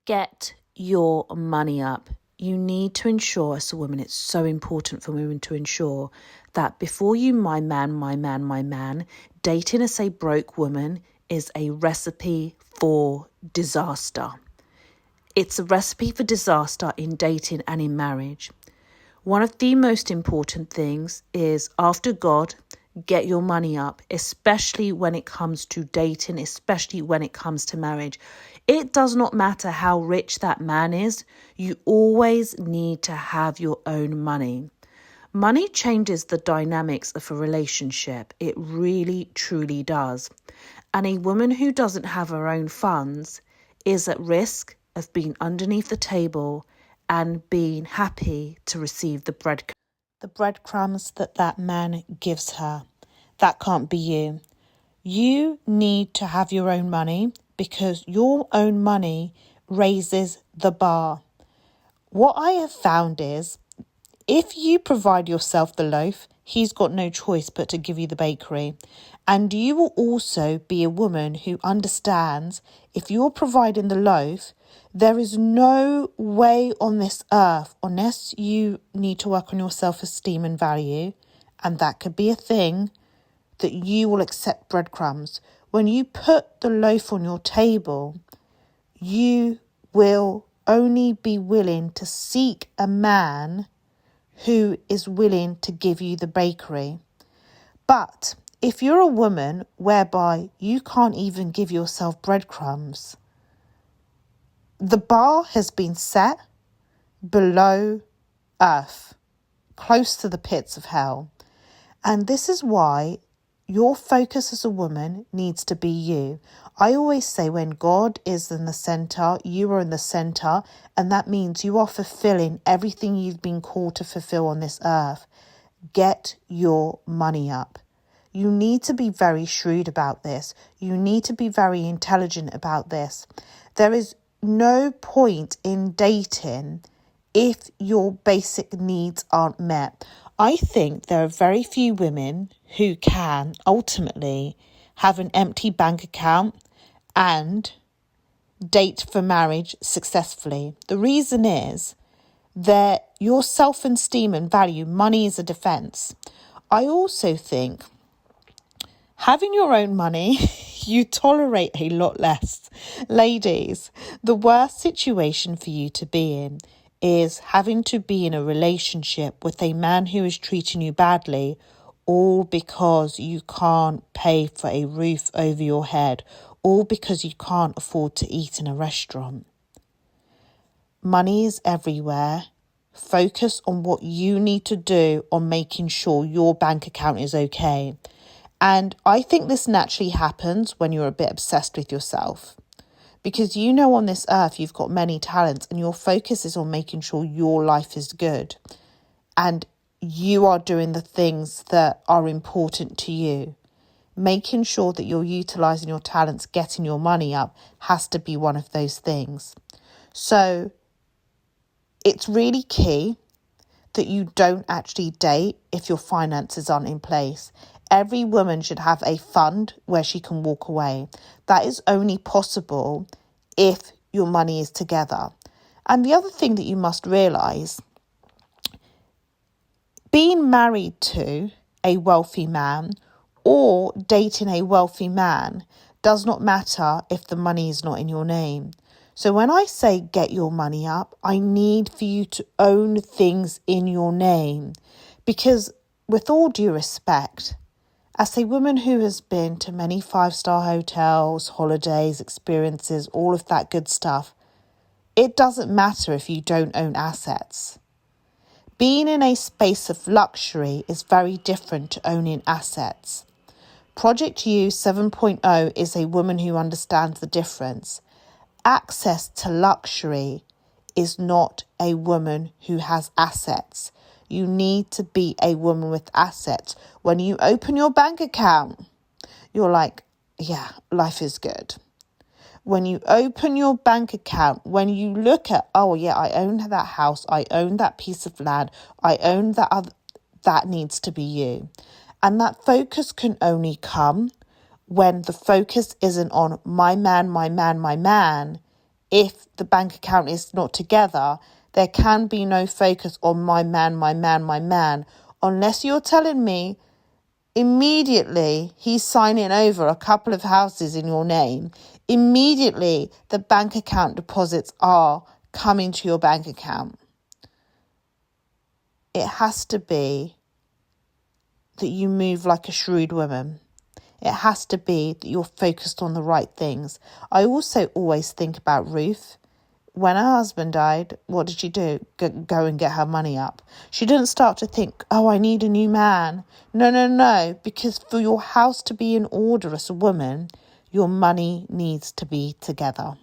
Get your money up. You need to ensure, as a woman, it's so important for women to ensure that before you, my man, dating as a broke woman is a recipe for disaster. It's a recipe for disaster in dating and in marriage. One of the most important things is, after God, get your money up, especially when it comes to dating, especially when it comes to marriage. It does not matter how rich that man is, you always need to have your own money. Money changes the dynamics of a relationship. It really, truly does. And a woman who doesn't have her own funds is at risk of being underneath the table and being happy to receive the breadcrumbs that man gives her. That can't be you. You need to have your own money because your own money raises the bar. What I have found is, if you provide yourself the loaf, he's got no choice but to give you the bakery. And you will also be a woman who understands, if you're providing the loaf, there is no way on this earth, unless you need to work on your self-esteem and value, and that could be a thing, that you will accept breadcrumbs. When you put the loaf on your table, you will only be willing to seek a man who is willing to give you the bakery. But if you're a woman whereby you can't even give yourself breadcrumbs, the bar has been set below earth, close to the pits of hell. And this is why your focus as a woman needs to be you. I always say, when God is in the center, you are in the center, and that means you are fulfilling everything you've been called to fulfill on this earth. Get your money up. You need to be very shrewd about this. You need to be very intelligent about this. There is no point in dating if your basic needs aren't met. I think there are very few women who can ultimately have an empty bank account and date for marriage successfully. The reason is that your self-esteem and value, money is a defense. I also think having your own money, you tolerate a lot less. Ladies, the worst situation for you to be in is having to be in a relationship with a man who is treating you badly, all because you can't pay for a roof over your head, all because you can't afford to eat in a restaurant. Money is everywhere. Focus on what you need to do on making sure your bank account is okay. And I think this naturally happens when you're a bit obsessed with yourself. Because you know, on this earth, you've got many talents and your focus is on making sure your life is good. And you are doing the things that are important to you. Making sure that you're utilising your talents, getting your money up, has to be one of those things. So it's really key that you don't actually date if your finances aren't in place. Every woman should have a fund where she can walk away. That is only possible if your money is together. And the other thing that you must realise, being married to a wealthy man or dating a wealthy man does not matter if the money is not in your name. So when I say get your money up, I need for you to own things in your name. Because with all due respect, as a woman who has been to many 5-star hotels, holidays, experiences, all of that good stuff, it doesn't matter if you don't own assets. Being in a space of luxury is very different to owning assets. Project You 7.0 is a woman who understands the difference. Access to luxury is not a woman who has assets. You need to be a woman with assets. When you open your bank account, you're like, yeah, life is good. When you open your bank account, when you look at, oh yeah, I own that house, I own that piece of land, I own that other, that needs to be you. And that focus can only come when the focus isn't on my man, if the bank account is not together, there can be no focus on my man, my man, my man, unless you're telling me immediately he's signing over a couple of houses in your name. Immediately the bank account deposits are coming to your bank account. It has to be that you move like a shrewd woman. It has to be that you're focused on the right things. I also always think about Ruth. When her husband died, what did she do? Go and get her money up. She didn't start to think, oh, I need a new man. No. Because for your house to be in order as a woman, your money needs to be together.